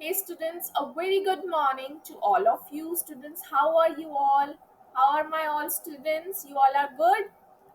Hey students, a very good morning to all of you students. How are you all? How are my all students? You all are good?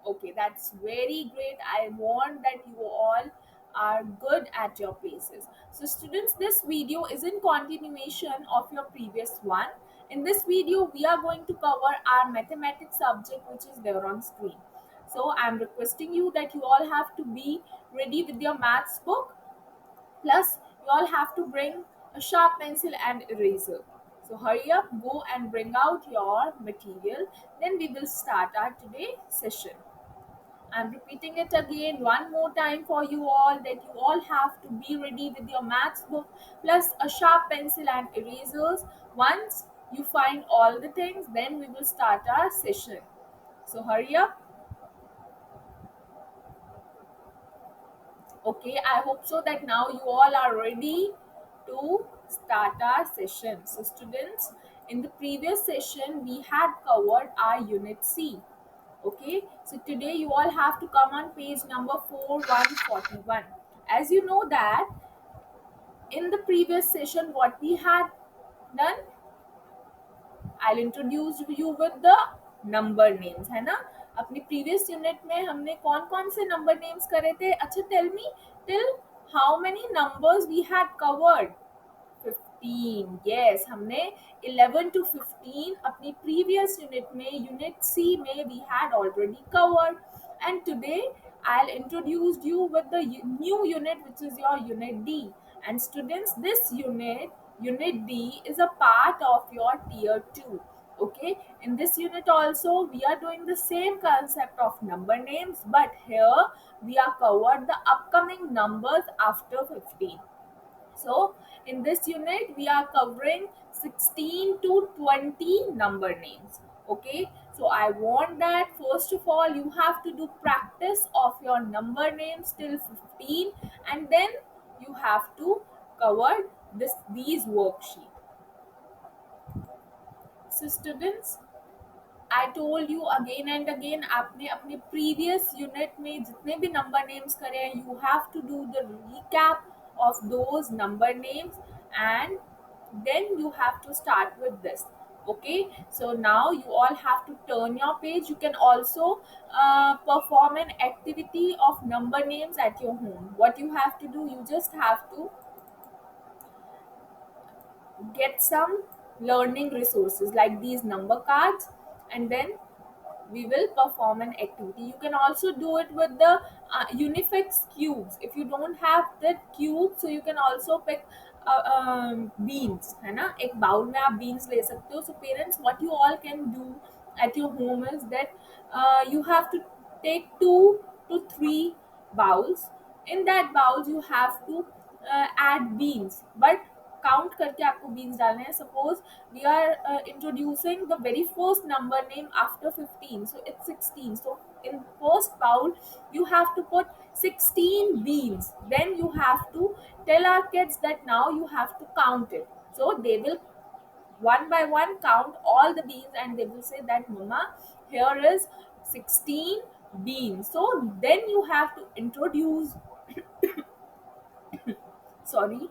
Okay, that's very great. I want that you all are good at your places. So students, this video is in continuation of your previous one. In this video, we are going to cover our mathematics subject which is there on screen. So I'm requesting you that you all have to be ready with your maths book. Plus, you all have to bring a sharp pencil and eraser. So hurry up, go and bring out your material. Then we will start our today session. I'm repeating it again one more time for you all that you all have to be ready with your maths book plus a sharp pencil and erasers. Once you find all the things, then we will start our session. So hurry up. Okay, I hope so that now you all are ready to start our session. So, students, in the previous session, we had covered our unit C. Okay, so today you all have to come on page number 4141. As you know that in the previous session, what we had done, I'll introduce you with the number names, है ना. अपनी previous unit में हमने कौन कौन से number names करे थे. अच्छा, tell me till how many numbers we had covered. 15. Yes, हमने 11 to 15 अपनी previous unit में unit C में we had already covered. And today I'll introduce you with the new unit which is your unit D. And students, this unit D is a part of your tier 2. Okay, in this unit also we are doing the same concept of number names, but here we are covered the upcoming numbers after 15. So, in this unit, we are covering 16 to 20 number names. Okay, so I want that first of all, you have to do practice of your number names till 15, and then you have to cover these worksheet. So, students, I told you again and again आपने अपने previous unit में जितने भी number names करे हैं you have to do the recap of those number names and then you have to start with this. Okay, so now you all have to turn your page. You can also perform an activity of number names at your home. What you have to do, you just have to get some learning resources like these number cards, and then we will perform an activity. You can also do it with the Unifix cubes. If you don't have the cube, so you can also pick beans, है ना. एक bowl में आप beans ले सकते हो. So parents, what you all can do at your home is that you have to take 2 to 3 bowls. In that bowls you have to add beans, but count करके आपको बीन्स डालने हैं. Suppose we are introducing the very first number name after 15, so it's 16. So in first bowl you have to put 16 beans. Then you have to tell our kids that now you have to count it. So they will one by one count all the beans and they will say that mama, here is 16 beans. So then you have to introduce, sorry,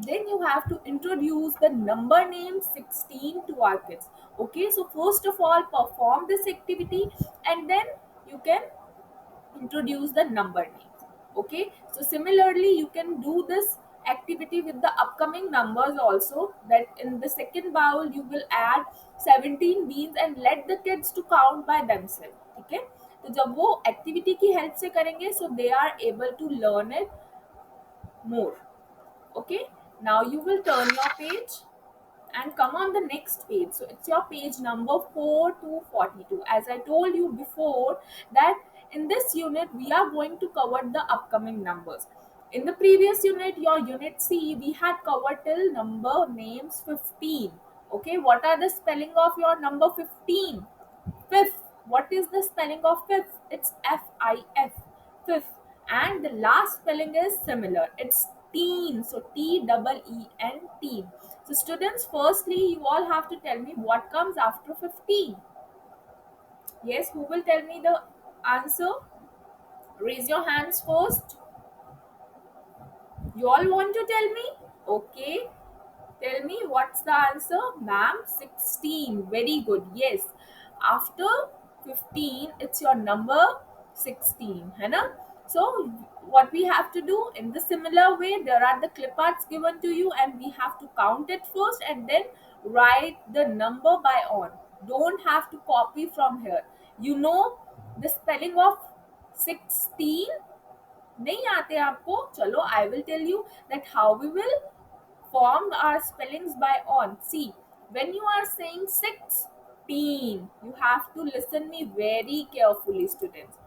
then you have to introduce the number name 16 to our kids. Okay, so first of all perform this activity and then you can introduce the number names. Okay, so similarly you can do this activity with the upcoming numbers also, that in the second bowl you will add 17 beans and let the kids to count by themselves. ठीक है, तो जब वो activity की help से करेंगे so they are able to learn it more. Okay, now you will turn your page and come on the next page. So it's your page number 4 to 42. As I told you before that in this unit we are going to cover the upcoming numbers. In the previous unit, your unit C, we had covered till number names 15. Okay, what are the spelling of your number 15? Fifth. What is the spelling of fifth? It's F-I-F. Fifth. And the last spelling is similar. It's teen. So T-E-E-N, teen. So students, firstly, you all have to tell me what comes after 15. Yes, who will tell me the answer? Raise your hands first. You all want to tell me? Okay. Tell me what's the answer, ma'am? 16. Very good. Yes. After 15, it's your number 16. है ना? So, what we have to do in the similar way, there are the clip arts given to you, and we have to count it first and then write the number by on. Don't have to copy from here. You know the spelling of 16? नहीं आते आपको? चलो, I will tell you that how we will formed our spellings by on. See, when you are saying 16, you have to listen me very carefully, students.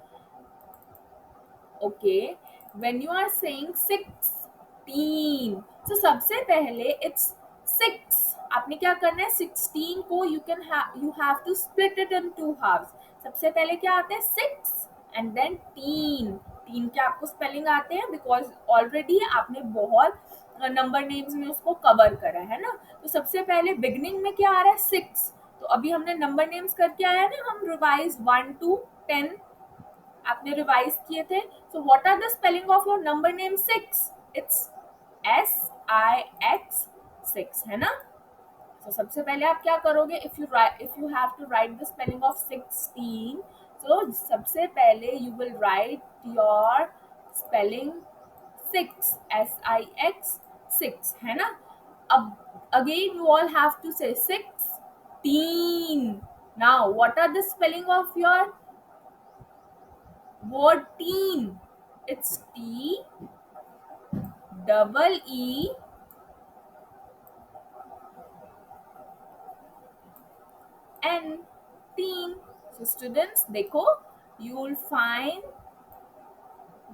Okay, when you are saying 16, so सबसे पहले it's 6. आपने क्या करना है? 16 को you have to split it in two halves. सबसे पहले क्या आते हैं? 6 and then teen. teen के आपको स्पेलिंग आते हैं बिकॉज ऑलरेडी आपने बहुत नंबर नेम्स में उसको कवर करा है ना. तो सबसे पहले बिगनिंग में क्या आ रहा है? 6. तो अभी हमने नंबर नेम्स करके आया ना, हम रिवाइज 1 to 10 आपने रिवाइज किए थे. So what are the spelling of your number name 6? It's SIX 6 है ना. तो सबसे पहले आप क्या करोगे? If you have to write the spelling of 16, तो सबसे पहले you will write your spelling 6 SIX 6 है ना. अब again you all have to say 16. Now what are the spelling of your word teen? It's TEEN, teen. So students, देखो, you will find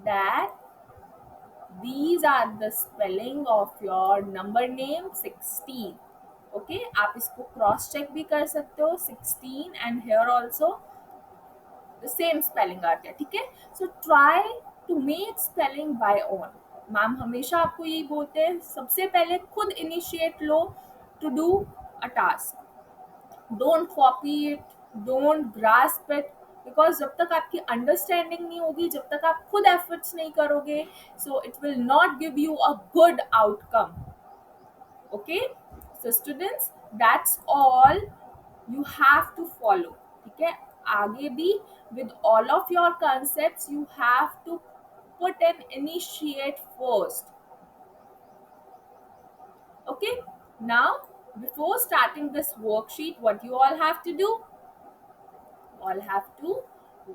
that these are the spelling of your number name 16. Okay, आप इसको cross check भी कर सकते हो. 16 and here also the same spelling आते हैं. ठीक है. So try to make spelling by own. Ma'am हमेशा आपको यही बोलते हैं, सबसे पहले खुद initiate low to do a task. Don't copy it, don't grasp it, because जब तक आपकी अंडरस्टैंडिंग नहीं होगी, जब तक आप खुद एफर्ट्स नहीं करोगे, so it will not give you a good outcome. Okay, so students, that's all you have to follow. ठीक है. आगे भी with all of your concepts you have to put an initiate first. Okay, now before starting this worksheet, what you all have to do? All have to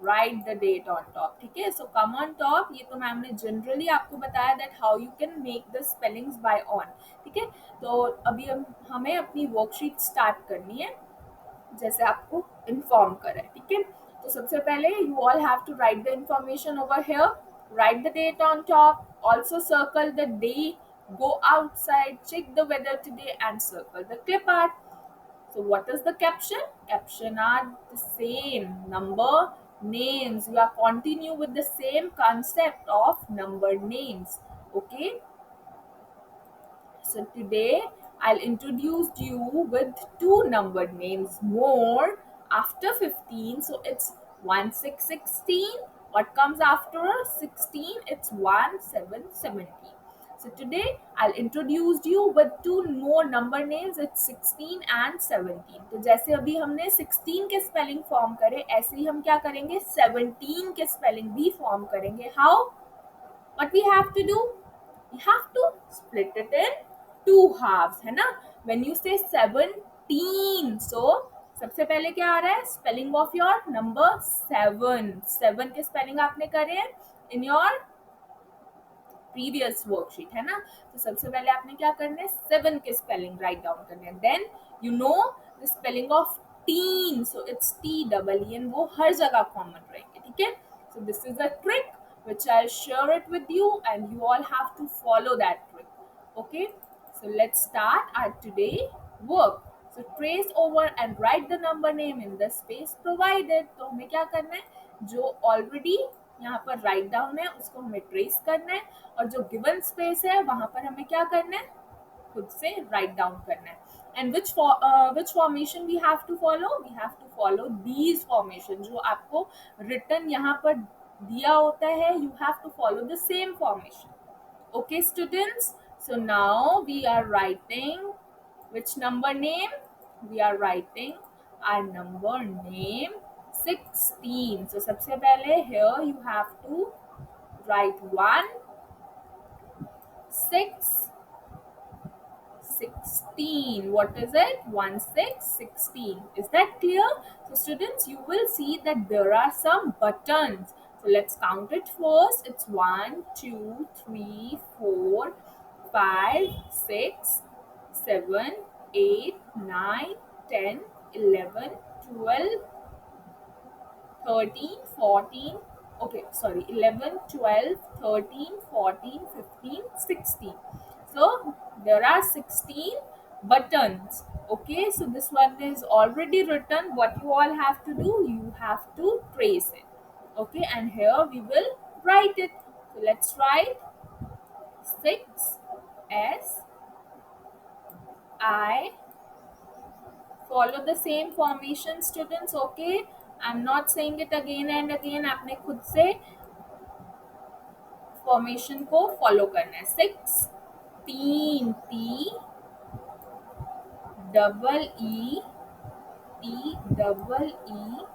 write the date on top. ठीक है. So come on top. ये तो ma'am ने generally आपको बताया that how you can make the spellings by on. ठीक है. तो अभी हमें अपनी वर्कशीट स्टार्ट करनी है जैसे आपको इन्फॉर्म करा है. ठीक है. तो सबसे पहले you all have to write the information over here. Write the date on top. Also circle the day. Go outside, check the weather today, and circle the clip art. So what is the caption? Caption are the same. Number names. You are continue with the same concept of number names. Okay. So today I'll introduce you with two numbered names more after 15. So it's 1 6 16. What comes after 16? It's 1 7 17. So today I'll introduce you with two more number names. It's 16 and 17. तो जैसे अभी हमने 16 के spelling form करे, ऐसे ही हम क्या करेंगे? 17 के स्पेलिंग भी फॉर्म करेंगे. How? What we have to do? We have to split it in two halves, है ना. When you say 17, so सबसे पहले क्या आ रहा है? Spelling of your number 7. 7 के स्पेलिंग आपने करे हैं इन योर प्रीवियस वर्कशीट, है ना. तो सबसे पहले आपने क्या करना है? 7 के स्पेलिंग राइट डाउन करने हैं. Then you know the spelling of teen. So it's TEEN. वो हर जगह कॉमन रहेंगे. ठीक है. So this is a trick which I'll share it with you, and you all have to follow that trick. Okay, so let's start our today work. So trace over and write the number name in the space provided. तो हमें क्या करना है? जो already यहाँ पर write down है उसको हमें ट्रेस करना है, और जो गिवन स्पेस है वहां पर हमें क्या करना है? खुद से राइट डाउन करना है. And which formation we have to follow? We have to follow these formation. जो आपको written यहाँ पर दिया होता है, you have to follow the same formation. Okay, students. So now we are writing Which number name? We are writing our number name 16. So सबसे पहले here you have to write 1, 6, 16. What is it? 1, 6, 16. Is that clear? So students, you will see that there are some buttons. So let's count it first. It's 1, 2, 3, 4, 5, 6, 7, 8, 9, 10, 11, 12, 13, 14, okay, sorry, 11, 12, 13, 14, 15, 16. So there are 16 buttons. Okay, so this one is already written. What you all have to do, you have to trace it. Okay, and here we will write it. So let's write 6 S I. Follow the same formation students. Okay, I'm not saying it again and again. आपने खुद से formation को follow करना है. 6 तीन T double E T double E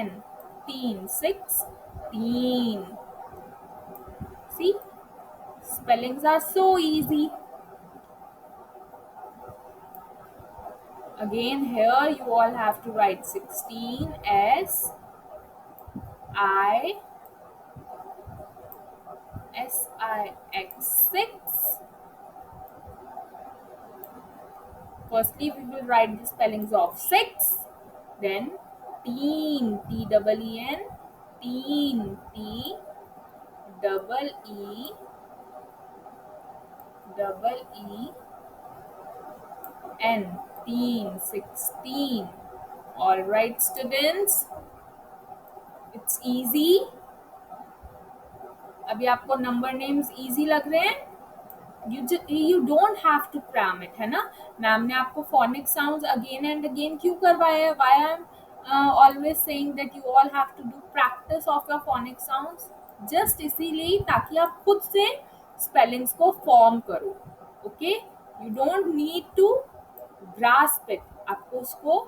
N तीन 6 teen. See, spellings are so easy. Again here you all have to write 16 S I S I X 6. Firstly, we will write the spellings of 6, then teen, T double E N, teen, T double E, double E, N, teen, 16. Alright, students, it's easy. अभी आपको number names easy लग रहे हैं? You don't have to cram it, है ना. Ma'am ने आपको phonic sounds again and again क्यों करवाया है? Why I'm always saying that you all have to do practice of your phonic sounds? Just इसीलिए ताकि आप खुद से spellings को form करो. Okay, you don't need to grasp it. आपको उसको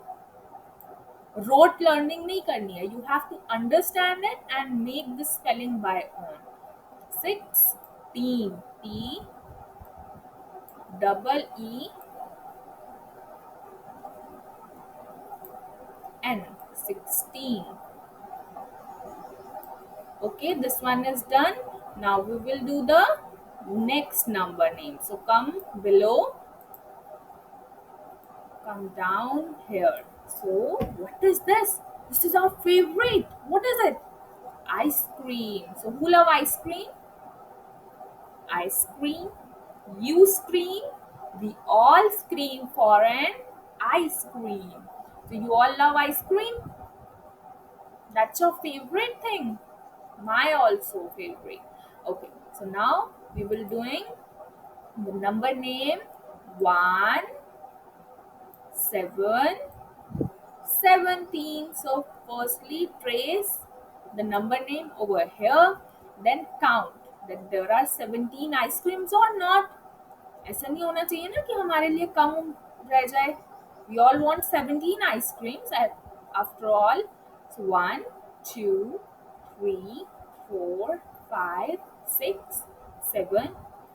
rote learning नहीं करनी है. You have to understand it and make the spelling by own. 16 T double E N 16. Okay, this one is done. Now we will do the next number name. So come below, come down here. So what is this? This is our favorite. What is it? Ice cream. So who love ice cream? Ice cream. You scream. We all scream for an ice cream. So you all love ice cream? That's your favorite thing. My also favorite. Okay, so now we will doing the number name 1, 7, 17. So firstly trace the number name over here, then count that there are 17 ice creams or not. ऐसा नहीं होना चाहिए ना कि हमारे लिए कम रह जाए. We all want 17 ice creams after all. So 1, 2, 3, 4, 5, 6, 7,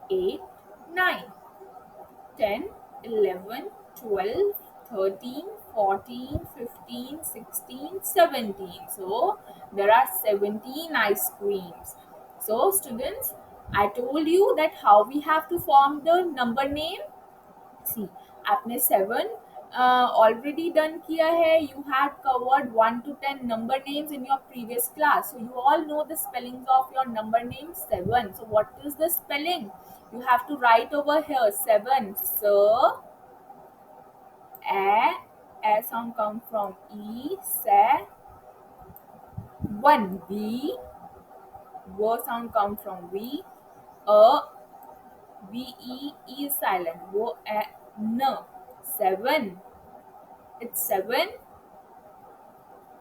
8, 9, 10, 11, 12, 13, 14, 15, 16, 17. So there are 17 ice creams. So students, I told you that how we have to form the number name. See, आपने 7 already done किया है. You had covered 1 to 10 number names in your previous class. So you all know the spellings of your number name 7. So what is the spelling? You have to write over here 7. So, a sound come from E, se. 1 V, wo sound come from V. A, V E is silent. Wo a n. 7. It's 7.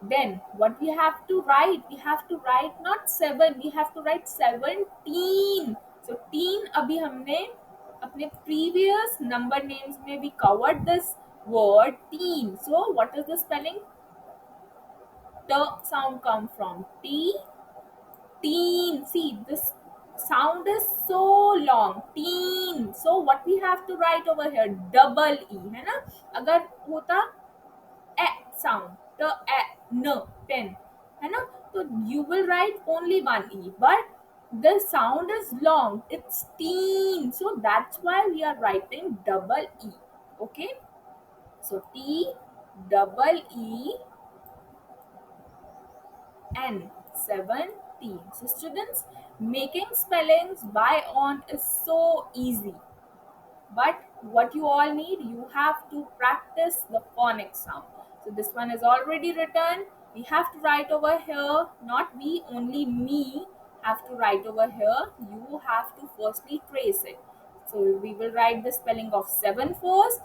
Then what we have to write? We have to write not 7. We have to write 17. So teen अभी हमने अपने previous number names में we covered this word teen. So what is the spelling? The sound come from T. Teen. See, this sound is so long. Teen. So what we have to write over here? Double E, है ना? अगर होता ए sound, the ए, न, pen, है ना? तो you will write only one E, but the sound is long. It's teen. So that's why we are writing double E. Okay? So T double E N 17. So students, making spellings by on is so easy. But what you all need, you have to practice the phonic sound. So this one is already written. We have to write over here. Not we, only me have to write over here. You have to firstly trace it. So we will write the spelling of 7 first.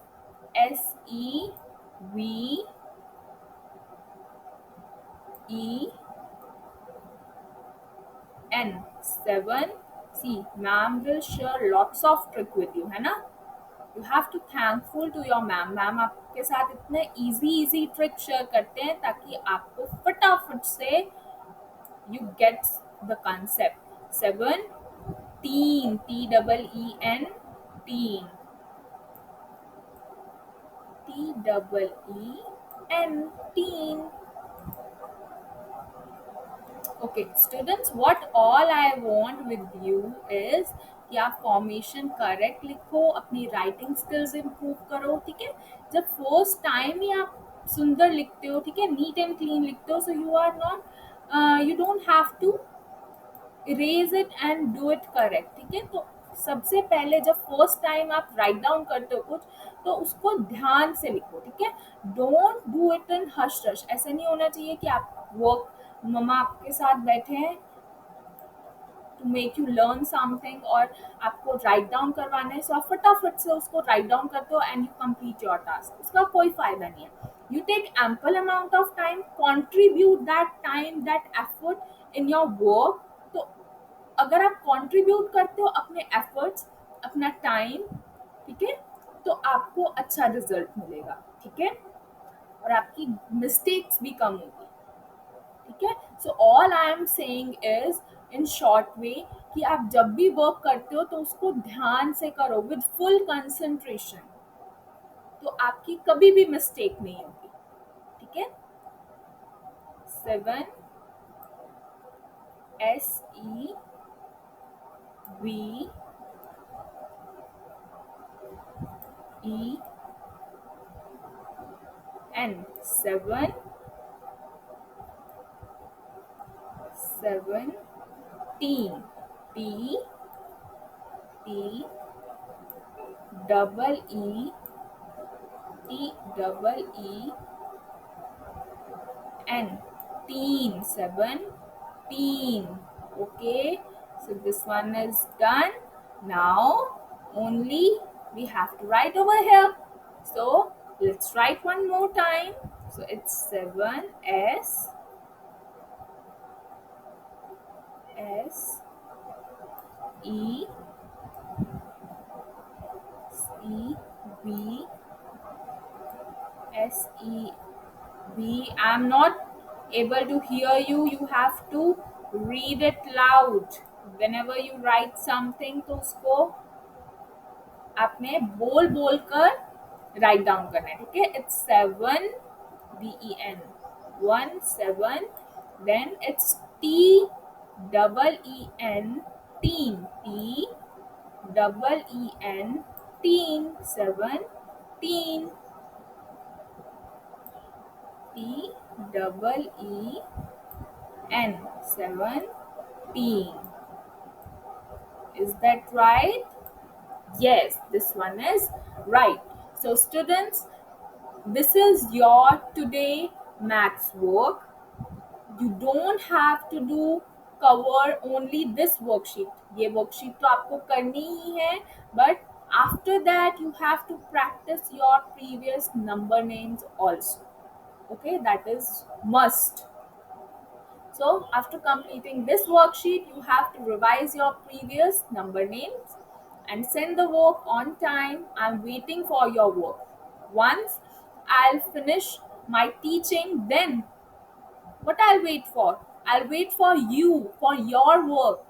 SEVEN. 7. See, ma'am will share lots of trick with you, है ना? You have to thankful to your ma'am. Ma'am आपके साथ इतने easy trick share करते हैं ताकि आपको फटाफट से you get the concept. 7 teen, TEEN, teen, TEEN, teen. Okay, students, what all I want with you is कि आप फॉर्मेशन करेक्ट लिखो, अपनी राइटिंग स्किल्स इम्प्रूव करो, ठीक है? जब फर्स्ट टाइम ही आप सुंदर लिखते हो, ठीक है, नीट एंड क्लीन लिखते हो, so you are not, you don't have to erase it and do it correct, ठीक है? तो सबसे पहले जब फर्स्ट टाइम आप राइट डाउन करते हो कुछ, तो उसको ध्यान से लिखो, ठीक है? Don't do it in hush rush. ऐसा नहीं होना चाहिए कि आप वर्क मम्मा आपके साथ बैठे हैं to make you learn something और आपको राइट डाउन करवाना है, सो आप फटाफट से उसको राइट डाउन करते हो and you complete your task. उसका कोई फायदा नहीं है. You take ample amount of time, contribute that time, that effort in your work. तो अगर आप कंट्रीब्यूट करते हो अपने एफर्ट्स, अपना टाइम, ठीक है, तो आपको अच्छा रिजल्ट मिलेगा, ठीक है, और आपकी मिस्टेक्स भी कम होगी, ठीक है? So all I am saying is in short way कि आप जब भी वर्क करते हो तो उसको ध्यान से करो विद फुल कंसंट्रेशन, तो आपकी कभी भी मिस्टेक नहीं होगी, ठीक है? 7 SEVEN, 17, T T double E T double E N, teen, 17. Okay, so this one is done. Now only we have to write over here. So let's write one more time. So it's 7 S E E B SEB. I'm not able to hear you. You have to read it loud. Whenever you write something, तो उसको आपने बोल बोल कर write down करना है, ठीक है? It's 7 BEN 17. Then it's TEEN, teen, TEEN, teen, 17. TEEN, 17. Is that right? Yes, this one is right. So students, this is your today maths work. You don't have to do cover only this worksheet. ये worksheet तो आपको करनी ही है, but after that you have to practice your previous number names also. Okay, that is must. So after completing this worksheet, you have to revise your previous number names and send the work on time. I'm waiting for your work. Once I'll finish my teaching, then what I'll wait for? I'll wait for you, for your work,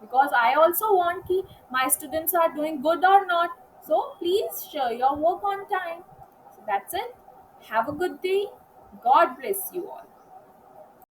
because I also want ki my students are doing good or not. So please share your work on time. So that's it. Have a good day. God bless you all.